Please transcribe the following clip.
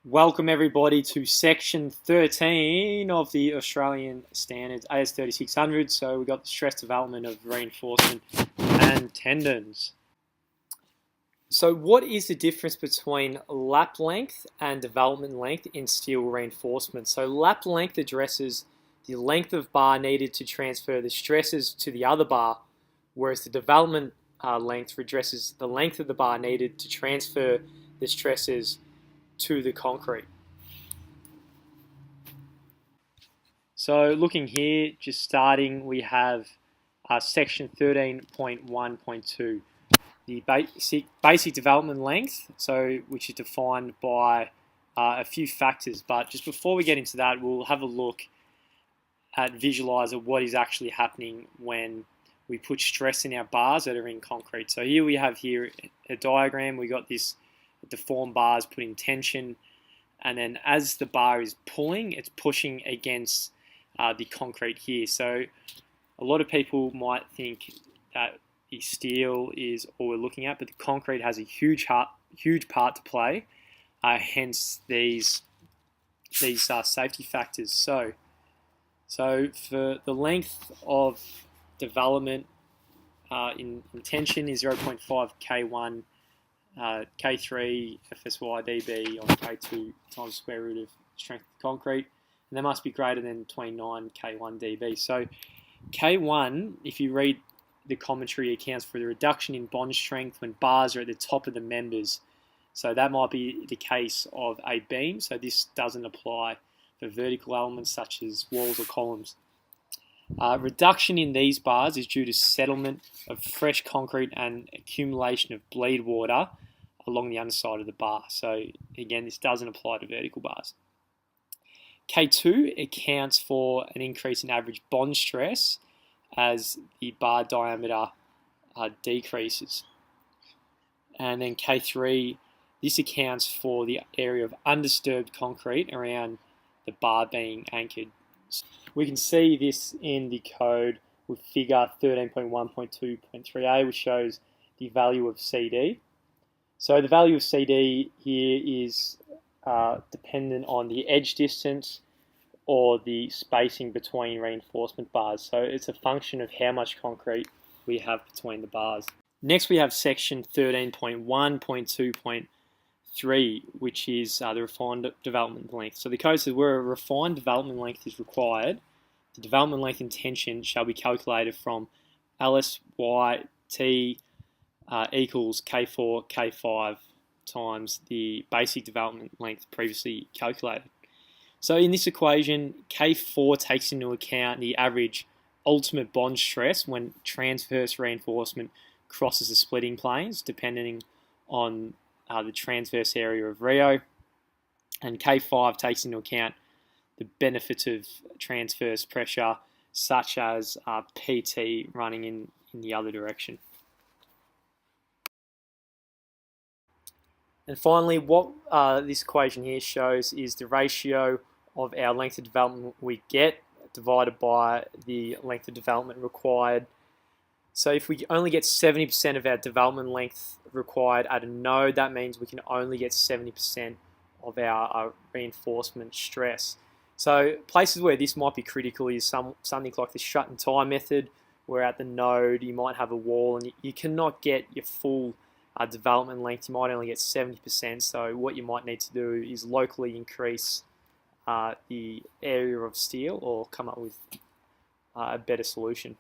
Welcome everybody to section 13 of the Australian Standards AS3600. So we've got the stress development of reinforcement and tendons. So what is the difference between lap length and development length in steel reinforcement? So lap length addresses the length of bar needed to transfer the stresses to the other bar, whereas the development length addresses the length of the bar needed to transfer the stresses to the concrete. So looking here, just starting, we have section 13.1.2, the basic development length, so which is defined by a few factors. But just before we get into that, we'll have a look at visualizer what is actually happening when we put stress in our bars that are in concrete. So here we have a diagram. We got this deformed bars putting tension, and then as the bar is pulling, it's pushing against the concrete here. So a lot of people might think that the steel is all we're looking at, but the concrete has a huge part to play. Hence these safety factors. So for the length of development in tension is 0.5 K1. K3 FSY dB on K2 times square root of strength of concrete, and that must be greater than 29 K1 dB. So K1, if you read the commentary, accounts for the reduction in bond strength when bars are at the top of the members. So that might be the case of a beam, so this doesn't apply for vertical elements such as walls or columns. Reduction in these bars is due to settlement of fresh concrete and accumulation of bleed water along the underside of the bar. So again, this doesn't apply to vertical bars. K2 accounts for an increase in average bond stress as the bar diameter decreases. And then K3, this accounts for the area of undisturbed concrete around the bar being anchored. We can see this in the code with figure 13.1.2.3a, which shows the value of CD. So the value of CD here is dependent on the edge distance or the spacing between reinforcement bars. So it's a function of how much concrete we have between the bars. Next we have section 13.1.2.3, which is the refined development length. So the code says where a refined development length is required, the development length in tension shall be calculated from LSYT equals K4, K5 times the basic development length previously calculated. So in this equation, K4 takes into account the average ultimate bond stress when transverse reinforcement crosses the splitting planes, depending on the transverse area of Rio, and K5 takes into account the benefits of transverse pressure, such as PT running in the other direction. And finally, what this equation here shows is the ratio of our length of development we get divided by the length of development required. So if we only get 70% of our development length required at a node, that means we can only get 70% of our reinforcement stress. So places where this might be critical is something like the shut and tie method, where at the node you might have a wall and you cannot get your full development length. You might only get 70%. So what you might need to do is locally increase the area of steel or come up with a better solution.